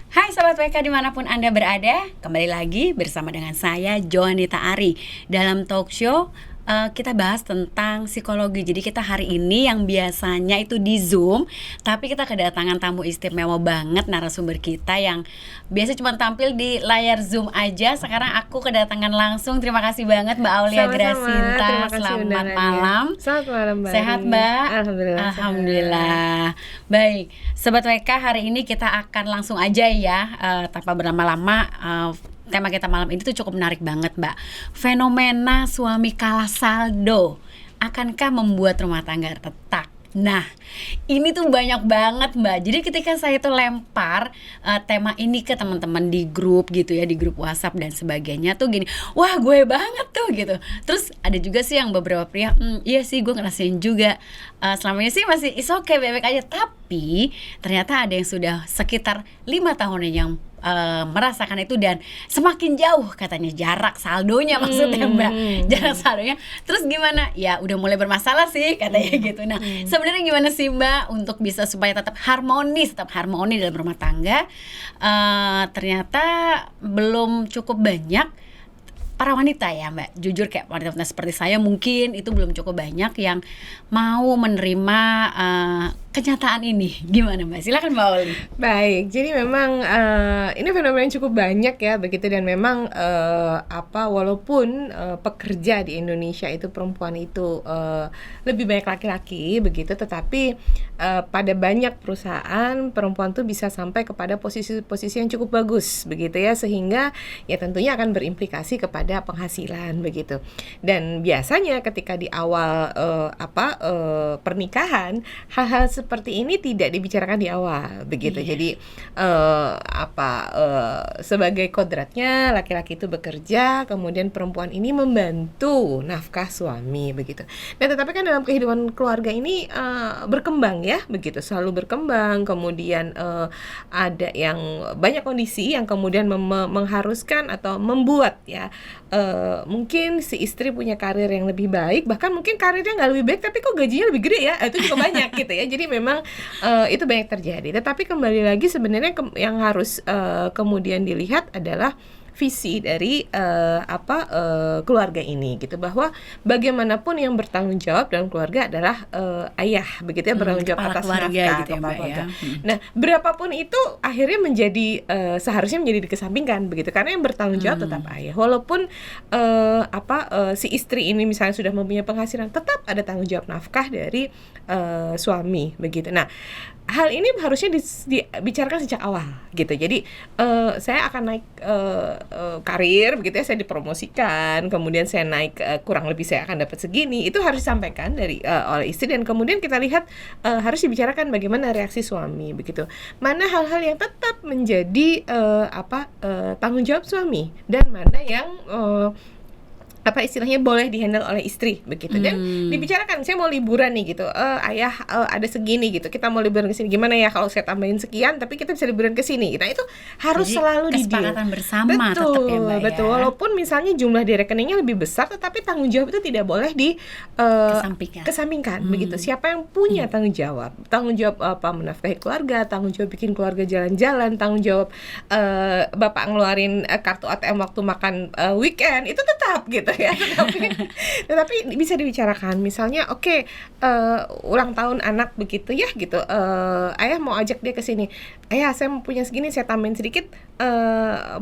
Hai Sobat WK dimanapun Anda berada, kembali lagi bersama dengan saya Joanita Ari dalam talk show. Kita bahas tentang psikologi. Jadi kita hari ini yang biasanya itu di Zoom, tapi kita kedatangan tamu istimewa banget, narasumber kita yang biasa cuma tampil di layar Zoom aja. Sekarang aku kedatangan langsung. Terima kasih banget Mbak Aulia Sama-sama, Grasinta. terima kasih Selamat undangannya. malam. Selamat malam, Mbak Sehat Ari. Mbak? Alhamdulillah sehat. Alhamdulillah. Baik, Sobat WK, hari ini kita akan langsung aja ya, tanpa berlama-lama. Tema kita malam ini tuh cukup menarik banget, Mbak. Fenomena suami kalah saldo, akankah membuat rumah tangga retak? Nah, ini tuh banyak banget, Mbak. Jadi ketika saya tuh lempar tema ini ke teman-teman di grup gitu ya, di grup WhatsApp dan sebagainya tuh gini, wah gue banget tuh gitu. Terus ada juga sih yang beberapa pria, iya sih gue ngerasain juga. Selamanya sih masih is okay, bebek aja. Tapi ternyata ada yang sudah sekitar 5 tahunan yang merasakan itu, dan semakin jauh katanya jarak saldonya, maksudnya Mbak, jarak saldonya. Terus gimana? Ya udah mulai bermasalah sih katanya gitu. Nah, sebenarnya gimana sih Mbak untuk bisa supaya tetap harmoni dalam rumah tangga? Ternyata belum cukup banyak para wanita ya Mbak, jujur kayak wanita-wanita seperti saya mungkin itu belum cukup banyak yang mau menerima kenyataan ini. Gimana Mbak? Silakan Mbak Oli. Baik, jadi memang ini fenomena yang cukup banyak ya begitu, dan memang walaupun pekerja di Indonesia itu perempuan itu lebih banyak laki-laki begitu, tetapi pada banyak perusahaan perempuan tuh bisa sampai kepada posisi-posisi yang cukup bagus begitu ya, sehingga ya tentunya akan berimplikasi kepada penghasilan begitu. Dan biasanya ketika di awal pernikahan, hal-hal seperti ini tidak dibicarakan di awal begitu. Iya. Jadi sebagai kodratnya laki-laki itu bekerja, kemudian perempuan ini membantu nafkah suami begitu. Nah, tetapi kan dalam kehidupan keluarga ini berkembang ya begitu, selalu berkembang. Kemudian ada yang banyak kondisi yang kemudian mengharuskan atau membuat ya mungkin si istri punya karir yang lebih baik, bahkan mungkin karirnya nggak lebih baik tapi kok gajinya lebih gede ya, itu juga banyak gitu ya. Jadi memang itu banyak terjadi. Tetapi kembali lagi sebenarnya yang harus kemudian dilihat adalah visi dari keluarga ini gitu, bahwa bagaimanapun yang bertanggung jawab dalam keluarga adalah ayah begitu ya, bertanggung jawab Kepala atas keluarga nafkah, gitu ya, kepala Mbak, keluarga. ya. Nah, berapapun itu akhirnya menjadi seharusnya menjadi dikesampingkan begitu, karena yang bertanggung jawab tetap ayah. Walaupun si istri ini misalnya sudah mempunyai penghasilan, tetap ada tanggung jawab nafkah dari suami begitu. Nah, hal ini harusnya dibicarakan sejak awal gitu. Jadi saya akan naik karir begitu ya, saya dipromosikan, kemudian saya naik kurang lebih saya akan dapat segini, itu harus disampaikan dari oleh istri, dan kemudian kita lihat harus dibicarakan bagaimana reaksi suami begitu. Mana hal-hal yang tetap menjadi tanggung jawab suami, dan mana yang istilahnya boleh dihandle oleh istri begitu. Dan dibicarakan, saya mau liburan nih gitu, ayah ada segini gitu, kita mau liburan ke sini, gimana ya kalau saya tambahin sekian tapi kita bisa liburan ke sini. Nah, itu harus Jadi, selalu kesepakatan bersama betul, tetap ya Mbak betul. ya. Walaupun misalnya jumlah di rekeningnya lebih besar, tetapi tanggung jawab itu tidak boleh kesampingkan begitu. Siapa yang punya tanggung jawab menafkahi keluarga, tanggung jawab bikin keluarga jalan-jalan, tanggung jawab bapak ngeluarin kartu ATM waktu makan weekend, itu tetap gitu ya. Tetapi bisa dibicarakan, misalnya ulang tahun anak begitu ya gitu, ayah mau ajak dia ke sini, ayah saya mau punya segini, saya tambahin sedikit,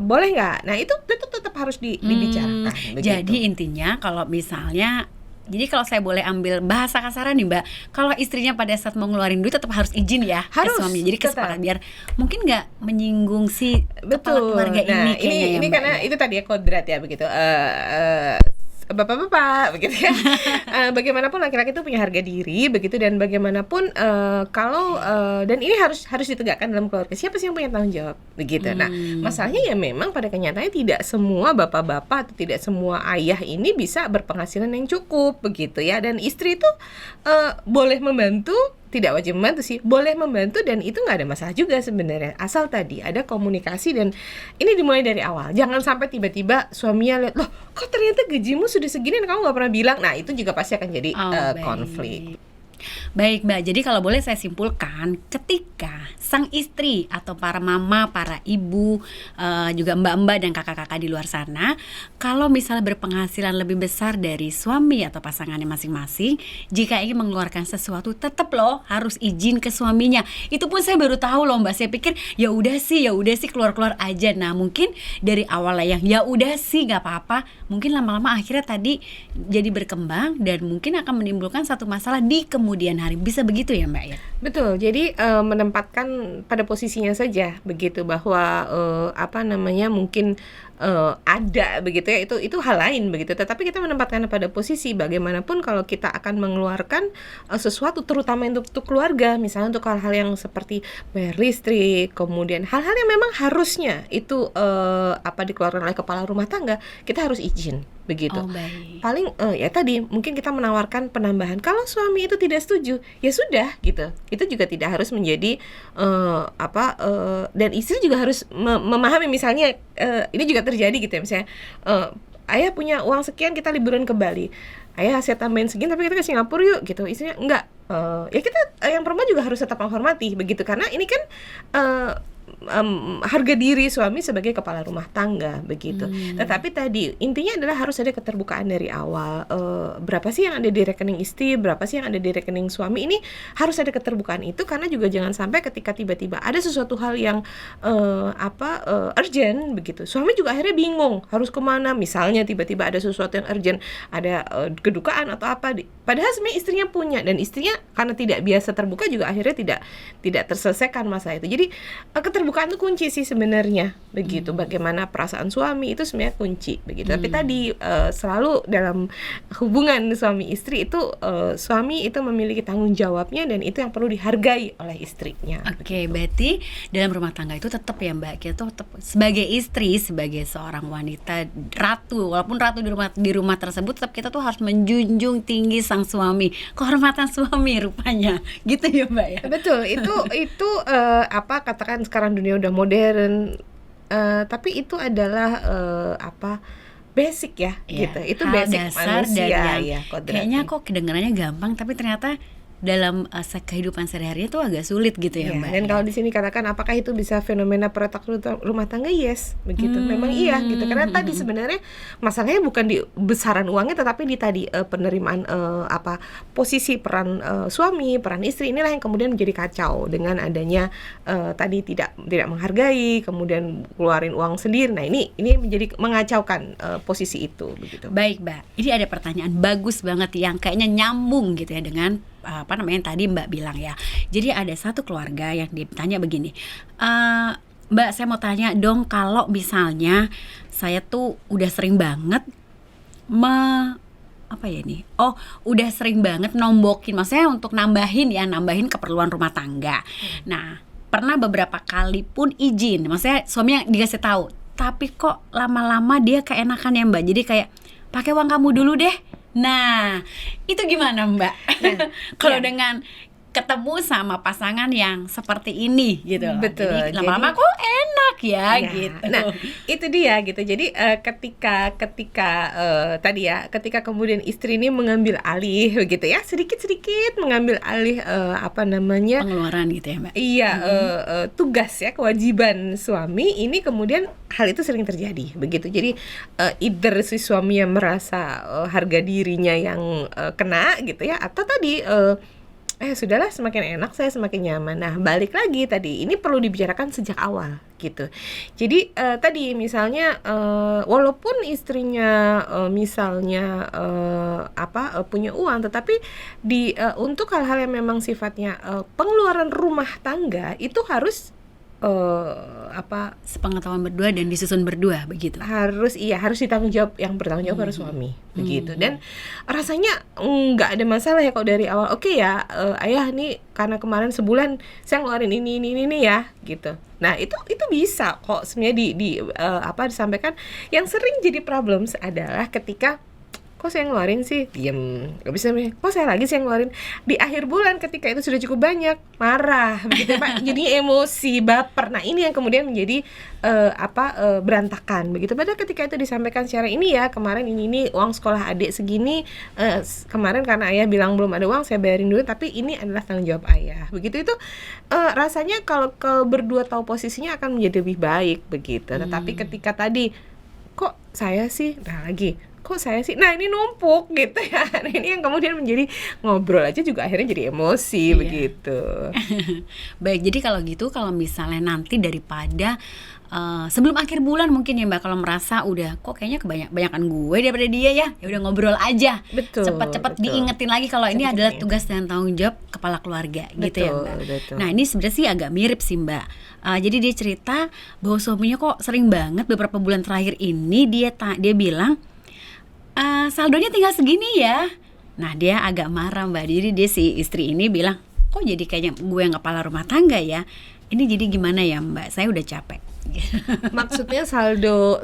boleh nggak? Nah, itu tetap harus dibicarakan begitu. Jadi intinya kalau misalnya, jadi kalau saya boleh ambil bahasa kasaran nih Mbak, kalau istrinya pada saat mau ngeluarin duit tetap harus izin ya Harus, ke suaminya. Jadi kesepakatan, tetap. biar mungkin nggak menyinggung si kepala keluarga Nah, ini kayaknya ya ini Mbak karena ya. itu tadi ya kodrat ya begitu. Bapak-bapak begitu ya. Bagaimanapun laki-laki itu punya harga diri begitu, dan bagaimanapun dan ini harus ditegakkan dalam keluarga. Siapa sih yang punya tanggung jawab begitu. Nah, masalahnya ya memang pada kenyataannya tidak semua bapak-bapak atau tidak semua ayah ini bisa berpenghasilan yang cukup begitu ya, dan istri itu boleh membantu, tidak wajib membantu sih, boleh membantu, dan itu nggak ada masalah juga sebenarnya, asal tadi ada komunikasi, dan ini dimulai dari awal. Jangan sampai tiba-tiba suaminya lihat, loh kok ternyata gajimu sudah segini dan kamu nggak pernah bilang. Nah, itu juga pasti akan jadi konflik. Baik Mbak, jadi kalau boleh saya simpulkan, ketika sang istri atau para mama, para ibu, juga mbak-mbak dan kakak-kakak di luar sana, kalau misalnya berpenghasilan lebih besar dari suami atau pasangannya masing-masing, jika ingin mengeluarkan sesuatu, tetap loh harus izin ke suaminya. Itu pun saya baru tahu loh Mbak, saya pikir ya udah sih keluar-keluar aja. Nah mungkin dari awal yang ya udah sih nggak apa-apa, mungkin lama-lama akhirnya tadi jadi berkembang dan mungkin akan menimbulkan satu masalah di kemudian hari. Bisa begitu ya Mbak ya? Betul, jadi menempatkan pada posisinya saja begitu, bahwa mungkin ada begitu ya, itu hal lain begitu. Tetapi kita menempatkan pada posisi bagaimanapun kalau kita akan mengeluarkan sesuatu, terutama untuk keluarga, misalnya untuk hal-hal yang seperti bayar listrik, kemudian hal-hal yang memang harusnya itu dikeluarkan oleh kepala rumah tangga, kita harus izin begitu. Oh baik. Paling ya tadi mungkin kita menawarkan penambahan. Kalau suami itu tidak setuju, ya sudah gitu. Itu juga tidak harus menjadi dan istri juga harus memahami, misalnya ini juga terjadi gitu ya, misalnya ayah punya uang sekian, kita liburan ke Bali. Ayah saya tambahin segini tapi kita ke Singapura yuk gitu. Istrinya enggak. Ya kita yang perempuan juga harus tetap menghormati begitu, karena ini kan harga diri suami sebagai kepala rumah tangga begitu. Tetapi tadi intinya adalah harus ada keterbukaan dari awal. Berapa sih yang ada di rekening istri, berapa sih yang ada di rekening suami, ini harus ada keterbukaan itu, karena juga jangan sampai ketika tiba-tiba ada sesuatu hal yang urgent begitu, suami juga akhirnya bingung harus kemana. Misalnya tiba-tiba ada sesuatu yang urgent, ada kedukaan atau apa, padahal sebenarnya istrinya punya, dan istrinya karena tidak biasa terbuka juga akhirnya tidak terselesaikan masalah itu. Jadi keterbukaan itu kunci sih sebenarnya begitu. Bagaimana perasaan suami itu sebenarnya kunci begitu. Tapi tadi selalu dalam hubungan suami istri itu suami itu memiliki tanggung jawabnya, dan itu yang perlu dihargai oleh istrinya. Oke, berarti dalam rumah tangga itu tetap ya Mbak, kita tuh tetap sebagai istri, sebagai seorang wanita ratu, walaupun ratu di rumah tersebut, tetap kita tuh harus menjunjung tinggi sang suami, kehormatan suami rupanya, gitu ya Mbak ya. Betul, itu katakan sekarang dunia udah modern, tapi itu adalah basic ya, gitu. Itu hal basic dasar manusia dan ya, kayaknya kok kedengarannya gampang, tapi ternyata dalam kehidupan sehari-hari itu agak sulit gitu ya Mbak. Dan kalau di sini katakan apakah itu bisa fenomena peretak rumah tangga? Yes, begitu. Memang iya gitu. Karena tadi sebenarnya masalahnya bukan di besaran uangnya, tetapi di tadi penerimaan posisi peran suami, peran istri, inilah yang kemudian menjadi kacau dengan adanya tadi tidak menghargai, kemudian keluarin uang sendiri. Nah, ini menjadi mengacaukan posisi itu begitu. Baik Mbak, ini ada pertanyaan bagus banget yang kayaknya nyambung gitu ya dengan tadi Mbak bilang ya. Jadi ada satu keluarga yang ditanya begini, Mbak saya mau tanya dong, kalau misalnya saya tuh udah sering banget udah sering banget nombokin, maksudnya untuk nambahin keperluan rumah tangga. Nah, pernah beberapa kali pun izin, maksudnya suaminya dikasih tahu, tapi kok lama-lama dia keenakan ya Mbak, jadi kayak pakai uang kamu dulu deh. Nah, itu gimana Mbak? Kalau dengan ketemu sama pasangan yang seperti ini gitu. Betul. Jadi lama-lama kok enak ya gitu. Nah, itu dia gitu. Jadi ketika kemudian istri ini mengambil alih begitu ya, sedikit-sedikit mengambil alih pengeluaran gitu ya Mbak. Iya, tugas ya, kewajiban suami ini, kemudian hal itu sering terjadi begitu. Jadi either si suami yang merasa harga dirinya yang kena gitu ya, atau tadi sudahlah, semakin enak saya semakin nyaman. Nah, balik lagi tadi, ini perlu dibicarakan sejak awal gitu. Jadi tadi misalnya walaupun istrinya punya uang, tetapi untuk hal-hal yang memang sifatnya pengeluaran rumah tangga itu harus sepengetahuan berdua dan disusun berdua begitu. Harus ditanggung jawab, yang bertanggung jawab harus suami begitu. Dan rasanya nggak ada masalah ya kalau dari awal, oke ya, ayah nih karena kemarin sebulan saya ngeluarin ini ya gitu. Nah, itu bisa kok sebenarnya disampaikan. Yang sering jadi problems adalah ketika kok saya ngeluarin sih, diem. Habis itu kok saya lagi sih yang ngeluarin. Di akhir bulan ketika itu sudah cukup banyak, marah begitu Pak. Jadi emosi, baper. Nah ini yang kemudian menjadi berantakan begitu. Padahal ketika itu disampaikan secara ini ya, kemarin ini uang sekolah adik segini, kemarin karena ayah bilang belum ada uang, saya bayarin dulu, tapi ini adalah tanggung jawab ayah begitu. Itu rasanya kalau berdua tahu posisinya akan menjadi lebih baik begitu. Tetapi ketika tadi kok saya sih, nah ini numpuk gitu ya. Nah, ini yang kemudian menjadi ngobrol aja juga akhirnya jadi emosi begitu. Baik, jadi kalau gitu, kalau misalnya nanti daripada sebelum akhir bulan mungkin ya Mbak, kalau merasa udah kok kayaknya kebanyakan gue daripada dia ya udah ngobrol aja. Betul. Cepat-cepat diingetin lagi kalau ini adalah tugas dan tanggung jawab kepala keluarga, gitu ya Mbak. Betul. Nah ini sebenarnya sih agak mirip sih Mbak. Jadi dia cerita bahwa suaminya kok sering banget beberapa bulan terakhir ini dia bilang saldonya tinggal segini ya. Nah dia agak marah Mbak. Jadi dia si istri ini bilang, kok jadi kayaknya gue yang kepala rumah tangga ya. Ini jadi gimana ya Mbak, saya udah capek. Maksudnya saldo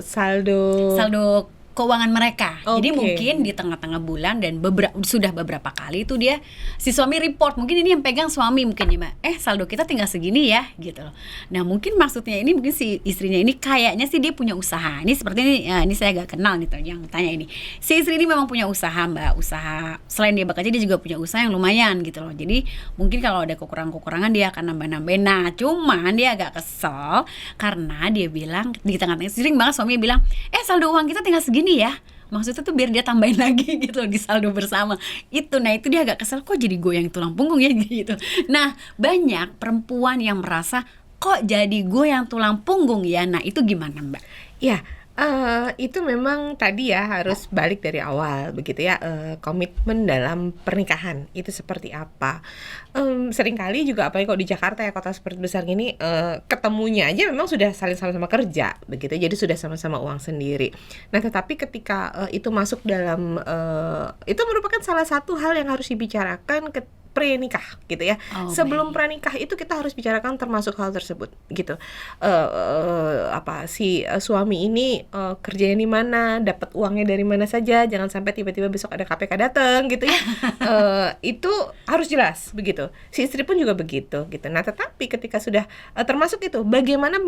keuangan mereka. Okay. Jadi mungkin di tengah-tengah bulan dan sudah beberapa kali itu dia si suami report, mungkin ini yang pegang suami mungkin ya Mbak. Saldo kita tinggal segini ya gitu loh. Nah mungkin maksudnya ini mungkin si istrinya ini kayaknya sih dia punya usaha. Ini seperti ini, ini saya agak kenal nih yang tanya ini. Si istri ini memang punya usaha Mbak, usaha selain dia bekerja dia juga punya usaha yang lumayan gitu loh. Jadi mungkin kalau ada kekurangan dia akan nambah-nambahin. Nah cuman dia agak kesel karena dia bilang di tengah-tengah sering banget suami bilang, saldo uang kita tinggal segini ya, maksudnya tuh biar dia tambahin lagi gitu loh di saldo bersama itu. Nah itu dia agak kesel, kok jadi gue yang tulang punggung ya gitu. Nah banyak perempuan yang merasa kok jadi gue yang tulang punggung ya. Nah itu gimana Mbak? Ya itu memang tadi ya harus balik dari awal begitu ya, komitmen dalam pernikahan itu seperti apa. Seringkali juga apalagi kalau di Jakarta ya, kota seperti besar gini, ketemunya aja memang sudah saling sama-sama kerja begitu, jadi sudah sama-sama uang sendiri. Nah tetapi ketika itu masuk dalam itu merupakan salah satu hal yang harus dibicarakan pre-nikah gitu ya. Sebelum pranikah itu kita harus bicarakan termasuk hal tersebut gitu. Suami ini kerjanya di mana, dapat uangnya dari mana saja, jangan sampai tiba-tiba besok ada KPK datang gitu ya. Itu harus jelas begitu. Si istri pun juga begitu gitu. Nah, tetapi ketika sudah termasuk itu, bagaimana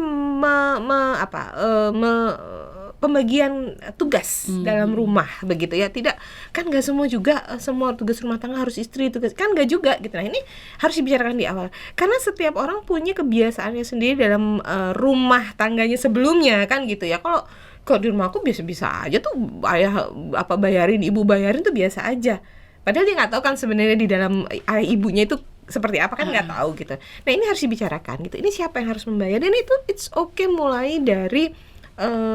pembagian tugas dalam rumah begitu ya. Tidak, kan nggak semua juga semua tugas rumah tangga harus istri, tugas kan nggak juga gitu. Nah ini harus dibicarakan di awal karena setiap orang punya kebiasaannya sendiri dalam rumah tangganya sebelumnya kan gitu ya. Kalau di rumah aku biasa-biasa aja tuh, ayah bayarin, ibu bayarin tuh biasa aja, padahal dia nggak tahu kan sebenarnya di dalam ayah ibunya itu seperti apa kan, nggak tahu gitu. Nah ini harus dibicarakan gitu, ini siapa yang harus membayar, dan itu it's okay mulai dari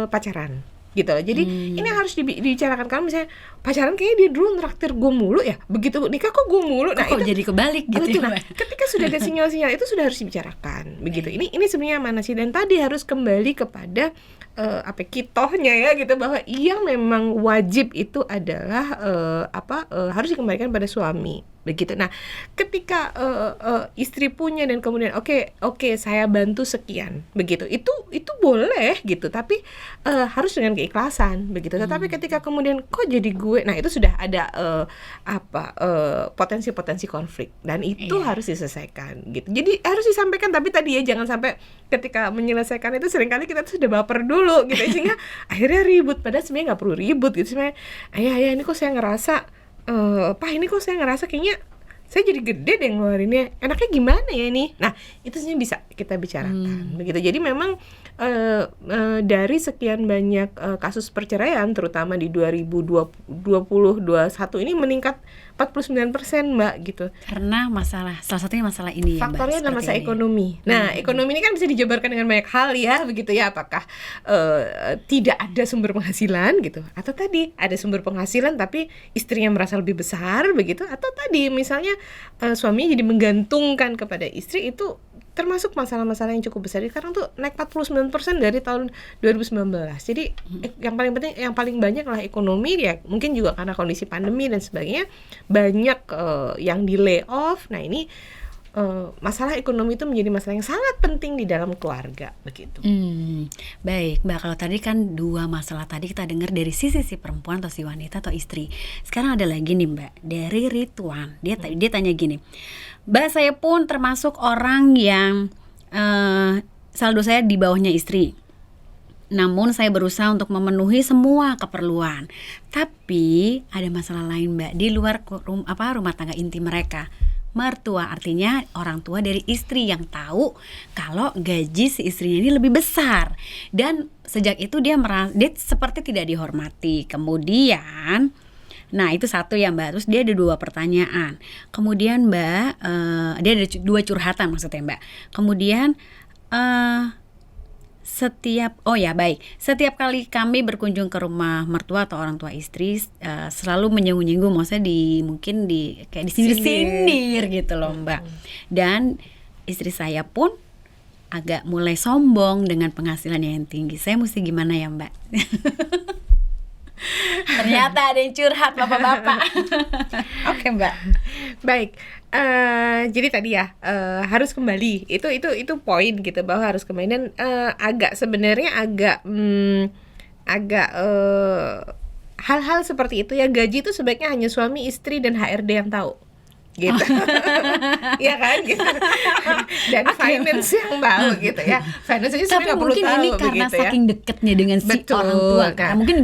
pacaran gitu loh. Jadi ini harus dibicarakan. Kalau misalnya pacaran kayaknya dia dulu nraktir gue mulu ya, begitu nikah kok gue mulu. Nah kok itu jadi kebalik gitu. Nah, ketika sudah ada sinyal-sinyal itu sudah harus dibicarakan begitu. Ini sebenarnya mana sih, dan tadi harus kembali kepada kitohnya ya gitu, bahwa yang memang wajib itu adalah harus dikembalikan pada suami begitu. Nah ketika istri punya dan kemudian oke saya bantu sekian begitu, itu boleh gitu, tapi harus dengan keikhlasan begitu. Tetapi ketika kemudian kok jadi gue, nah itu sudah ada potensi konflik, dan itu harus diselesaikan gitu. Jadi harus disampaikan, tapi tadi ya jangan sampai ketika menyelesaikan itu seringkali kita tuh sudah baper dulu gitu sehingga akhirnya ribut, padahal sebenarnya nggak perlu ribut gitu. Sebenarnya ayah ini kok saya ngerasa Pak ini kok saya ngerasa kayaknya saya jadi gede deh ngeluarinnya, enaknya gimana ya ini. Nah itu sebenarnya bisa kita bicarakan begitu. Jadi memang dari sekian banyak kasus perceraian terutama di 2020-2021 ini meningkat 49% Mbak gitu. Karena salah satunya masalah ini ya Mbak. Faktornya adalah masalah ekonomi. Nah ekonomi ini kan bisa dijabarkan dengan banyak hal ya begitu ya. Apakah tidak ada sumber penghasilan gitu, atau tadi ada sumber penghasilan tapi istrinya merasa lebih besar begitu, atau tadi misalnya suaminya jadi menggantungkan kepada istri. Itu termasuk masalah-masalah yang cukup besar. Sekarang tuh naik 49% dari tahun 2019. Jadi yang paling penting, yang paling banyak adalah ekonomi ya. Mungkin juga karena kondisi pandemi dan sebagainya, banyak yang di lay off. Nah ini masalah ekonomi itu menjadi masalah yang sangat penting di dalam keluarga begitu. Baik Mbak, kalau tadi kan 2 masalah tadi kita dengar dari sisi si perempuan atau si wanita atau istri. Sekarang ada lagi nih Mbak, dari Ridwan. Dia tanya gini, Mbak, saya pun termasuk orang yang saldo saya di bawahnya istri. Namun saya berusaha untuk memenuhi semua keperluan. Tapi ada masalah lain Mbak, di luar rumah tangga inti mereka. Mertua, artinya orang tua dari istri yang tahu kalau gaji si istrinya ini lebih besar. Dan sejak itu dia seperti tidak dihormati. Kemudian, nah itu satu ya Mbak. Terus dia ada 2 pertanyaan. Kemudian Mbak, dia ada 2 curhatan maksudnya Mbak. Kemudian setiap kali kami berkunjung ke rumah mertua atau orang tua istri, selalu menyinggung-nyinggung, maksudnya kayak disindir-sindir gitu loh Mbak. Dan istri saya pun agak mulai sombong dengan penghasilan yang tinggi. Saya mesti gimana ya Mbak? Ternyata ada yang curhat bapak-bapak. Oke Mbak. Baik. Jadi tadi ya harus kembali itu poin gitu, bahwa harus kembali. Dan sebenarnya agak hal-hal seperti itu ya, gaji itu sebaiknya hanya suami, istri, dan HRD yang tahu gitu. Ya kan gitu. Dan finance yang tahu gitu ya. Finance aja tapi mungkin ini karena saking deketnya dengan si orang tua kan. Mungkin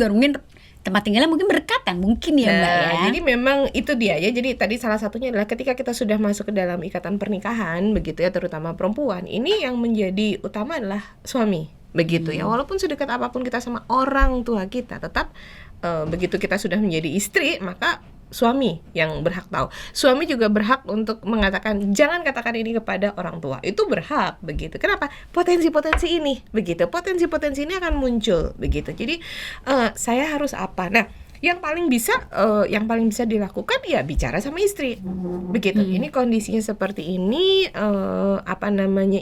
tempat tinggalnya mungkin berdekatan mungkin ya Mbak ya. Jadi memang itu dia ya. Jadi tadi salah satunya adalah ketika kita sudah masuk ke dalam ikatan pernikahan begitu ya, terutama perempuan, ini yang menjadi utama adalah suami begitu ya. Walaupun sedekat apapun kita sama orang tua kita, tetap begitu kita sudah menjadi istri, maka suami yang berhak tahu. Suami juga berhak untuk mengatakan jangan katakan ini kepada orang tua. Itu berhak begitu. Kenapa? Potensi-potensi ini begitu. Potensi-potensi ini akan muncul begitu. Jadi saya harus apa? Nah, yang paling bisa dilakukan ya bicara sama istri begitu. Ini kondisinya seperti ini,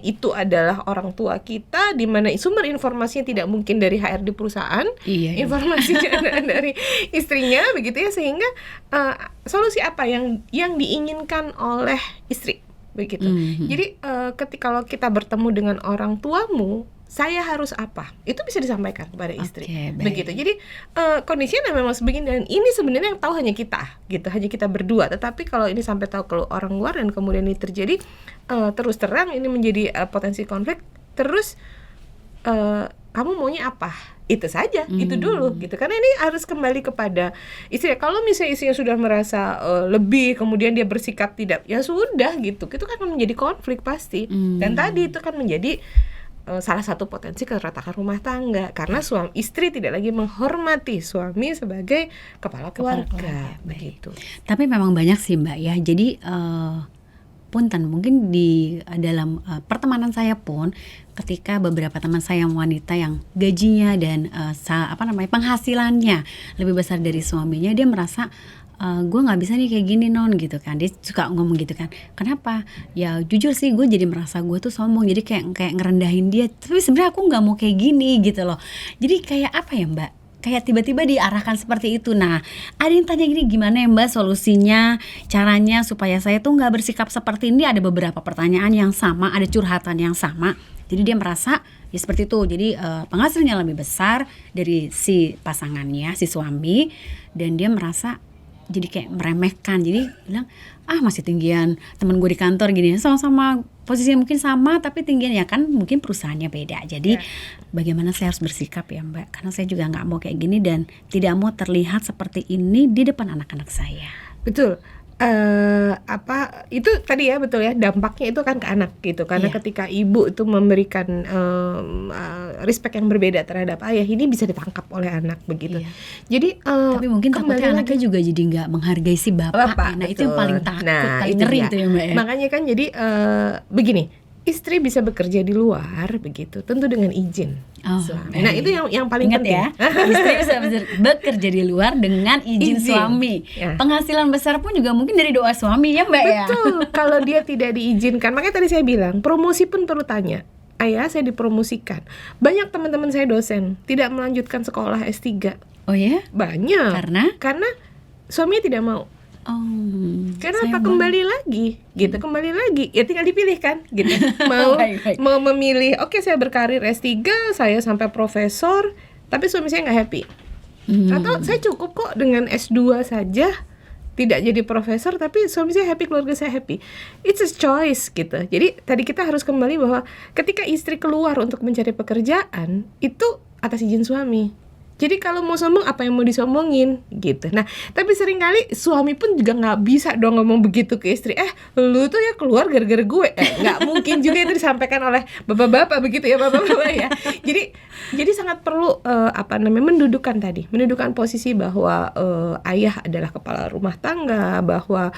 itu adalah orang tua kita, di mana sumber informasinya tidak mungkin dari HRD perusahaan, informasinya dari istrinya begitu ya, sehingga solusi apa yang diinginkan oleh istri begitu. Jadi kalau kita bertemu dengan orang tuamu, saya harus apa? Itu bisa disampaikan kepada istri. Begitu. Jadi kondisinya memang sebegini, dan ini sebenarnya yang tahu hanya kita, gitu, hanya kita berdua. Tetapi kalau ini sampai tahu ke orang luar dan kemudian ini terjadi terus terang, ini menjadi potensi konflik. Terus kamu maunya apa? Itu saja, itu dulu gitu. Karena ini harus kembali kepada istri. Kalau misalnya istrinya sudah merasa lebih, kemudian dia bersikap tidak, ya sudah gitu. Itu kan menjadi konflik pasti. Dan tadi itu kan menjadi salah satu potensi keretakan rumah tangga, karena istri tidak lagi menghormati suami sebagai kepala keluarga begitu. Tapi memang banyak sih Mbak ya. Jadi punten mungkin di dalam pertemanan saya pun, ketika beberapa teman saya yang wanita yang gajinya dan penghasilannya lebih besar dari suaminya, dia merasa gue nggak bisa nih kayak gini non gitu kan. Dia suka ngomong gitu kan. Kenapa? Ya jujur sih gue jadi merasa gue tuh sombong, jadi kayak ngerendahin dia. Tapi sebenarnya aku nggak mau kayak gini gitu loh. Jadi kayak apa ya Mbak? Kayak tiba-tiba diarahkan seperti itu. Nah, ada yang tanya gini, gimana ya Mbak solusinya, caranya supaya saya tuh nggak bersikap seperti ini. Ada beberapa pertanyaan yang sama, ada curhatan yang sama. Jadi dia merasa ya seperti itu. Jadi penghasilannya lebih besar dari si pasangannya, si suami, dan dia merasa jadi kayak meremehkan. Jadi bilang, masih tinggian temen gue di kantor gini. Sama-sama posisinya mungkin sama, tapi tinggian ya kan mungkin perusahaannya beda. Jadi bagaimana saya harus bersikap ya Mbak? Karena saya juga gak mau kayak gini dan tidak mau terlihat seperti ini di depan anak-anak saya. Betul. Itu tadi ya, betul ya, dampaknya itu kan ke anak gitu. Karena ketika ibu itu memberikan respect yang berbeda terhadap ayah, ini bisa ditangkap oleh anak begitu. Jadi tapi mungkin takutnya anaknya juga jadi nggak menghargai si bapak. Nah, itu yang paling takut, paling ngeri itu ya Mbak ya. Makanya kan jadi begini, istri bisa bekerja di luar begitu, tentu dengan izin suami. Nah, itu yang paling penting ya. Istri bisa bekerja di luar dengan izin suami. Penghasilan besar pun juga mungkin dari doa suami ya Mbak ya. Betul. Kalau dia tidak diizinkan, makanya tadi saya bilang promosi pun perlu tanya. Ayah, saya dipromosikan. Banyak teman-teman saya dosen tidak melanjutkan sekolah S3. Oh ya? Banyak. Karena suaminya tidak mau. Kenapa sayang kembali lagi gitu, kembali lagi ya tinggal dipilih kan gitu. Mau Baik. mau memilih oke saya berkarir S3, saya sampai profesor tapi suami saya nggak happy. Atau saya cukup kok dengan S2 saja, tidak jadi profesor tapi suami saya happy, keluarga saya happy. It's a choice gitu. Jadi tadi kita harus kembali bahwa ketika istri keluar untuk mencari pekerjaan itu atas izin suami. Jadi kalau mau sombong apa yang mau disombongin gitu. Nah tapi seringkali suami pun juga nggak bisa dong ngomong begitu ke istri. Lu tuh ya keluar gara-gara gue. Nggak mungkin juga itu disampaikan oleh bapak-bapak begitu ya, bapak-bapak ya. Jadi sangat perlu mendudukan posisi bahwa ayah adalah kepala rumah tangga, bahwa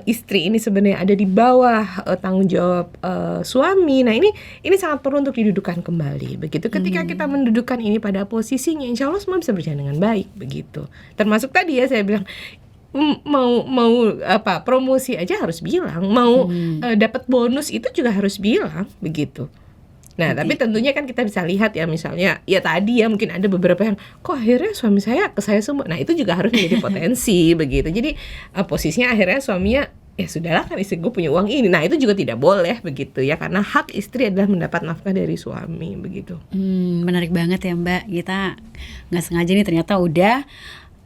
istri ini sebenarnya ada di bawah tanggung jawab suami. Nah ini sangat perlu untuk didudukan kembali begitu. Ketika kita mendudukan ini pada posisinya, insya Allah semua bisa berjalan dengan baik begitu. Termasuk tadi ya saya bilang mau promosi aja harus bilang, mau dapat bonus itu juga harus bilang begitu. Nah, tapi tentunya kan kita bisa lihat ya, misalnya ya tadi ya mungkin ada beberapa yang kok akhirnya suami saya ke saya semua. Nah, itu juga harus menjadi potensi begitu. Jadi posisinya akhirnya suaminya ya sudahlah kan istri gue punya uang ini. Nah, itu juga tidak boleh begitu ya, karena hak istri adalah mendapat nafkah dari suami begitu. Menarik banget ya Mbak. Kita nggak sengaja nih ternyata udah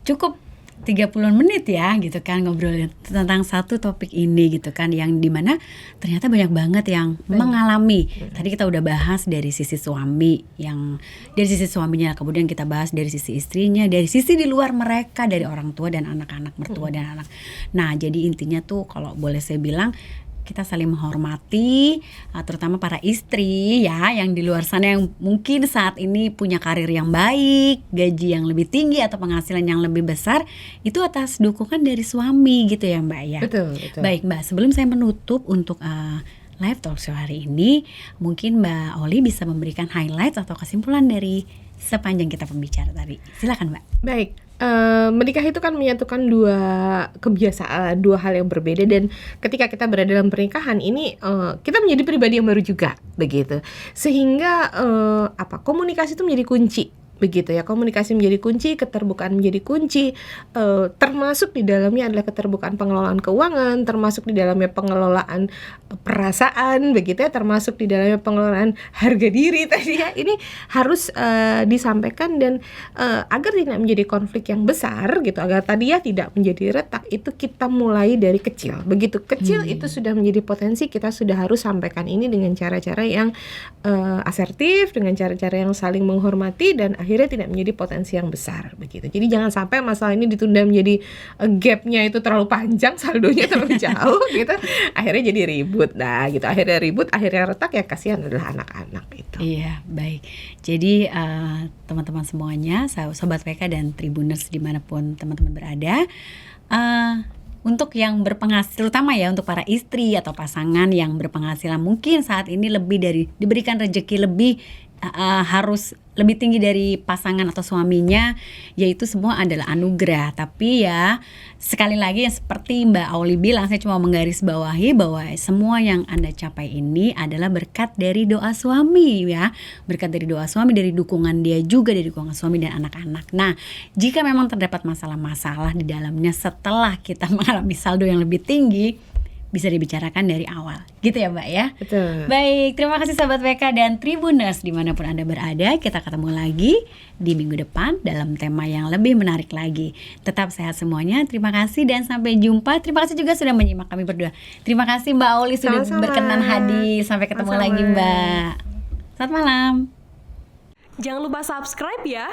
cukup 30 menit ya gitu kan ngobrolin tentang satu topik ini gitu kan, yang dimana ternyata banyak banget yang mengalami. Tadi kita udah bahas dari sisi suami, yang dari sisi suaminya, kemudian kita bahas dari sisi istrinya, dari sisi di luar mereka, dari orang tua dan anak-anak, mertua dan anak. Nah jadi intinya tuh kalau boleh saya bilang, kita saling menghormati, terutama para istri ya yang di luar sana yang mungkin saat ini punya karir yang baik, gaji yang lebih tinggi atau penghasilan yang lebih besar, itu atas dukungan dari suami gitu ya Mbak ya. Betul. Baik Mbak, sebelum saya menutup untuk live talk show hari ini, mungkin Mbak Oli bisa memberikan highlight atau kesimpulan dari sepanjang kita pembicara tadi. Silakan Mbak. Baik. Menikah itu kan menyatukan dua kebiasaan, dua hal yang berbeda, dan ketika kita berada dalam pernikahan ini kita menjadi pribadi yang baru juga begitu, sehingga komunikasi itu menjadi kunci begitu ya. Komunikasi menjadi kunci, keterbukaan menjadi kunci, termasuk di dalamnya adalah keterbukaan pengelolaan keuangan, termasuk di dalamnya pengelolaan perasaan begitu ya, termasuk di dalamnya pengelolaan harga diri tadi ya. Ini harus disampaikan, dan agar tidak menjadi konflik yang besar gitu, agar tadi ya tidak menjadi retak, itu kita mulai dari kecil begitu. Kecil itu sudah menjadi potensi, kita sudah harus sampaikan ini dengan cara-cara yang asertif, dengan cara-cara yang saling menghormati, dan akhirnya tidak menjadi potensi yang besar begitu. Jadi jangan sampai masalah ini ditunda menjadi gapnya itu terlalu panjang, saldonya terlalu jauh gitu, akhirnya jadi ribut. Nah gitu, akhirnya ribut, akhirnya retak, ya kasihan adalah anak-anak itu. Iya, baik. Jadi teman-teman semuanya, Sobat WK dan Tribuners dimanapun teman-teman berada, untuk yang berpenghasilan, terutama ya untuk para istri atau pasangan yang berpenghasilan mungkin saat ini lebih dari diberikan rezeki lebih, harus lebih tinggi dari pasangan atau suaminya, yaitu semua adalah anugerah. Tapi ya sekali lagi yang seperti Mbak Auli bilang, saya cuma menggarisbawahi bahwa semua yang Anda capai ini adalah berkat dari doa suami ya, berkat dari doa suami, dari dukungan dia juga, dari dukungan suami dan anak-anak. Nah jika memang terdapat masalah-masalah di dalamnya setelah kita mengalami saldo yang lebih tinggi, bisa dibicarakan dari awal gitu ya Mbak ya. Betul. Baik, terima kasih Sobat WK dan Tribuners dimanapun Anda berada. Kita ketemu lagi di minggu depan dalam tema yang lebih menarik lagi. Tetap sehat semuanya, terima kasih dan sampai jumpa. Terima kasih juga sudah menyimak kami berdua. Terima kasih Mbak Oli sudah berkenan hadir. Sampai ketemu lagi Mbak. Selamat malam. Jangan lupa subscribe ya.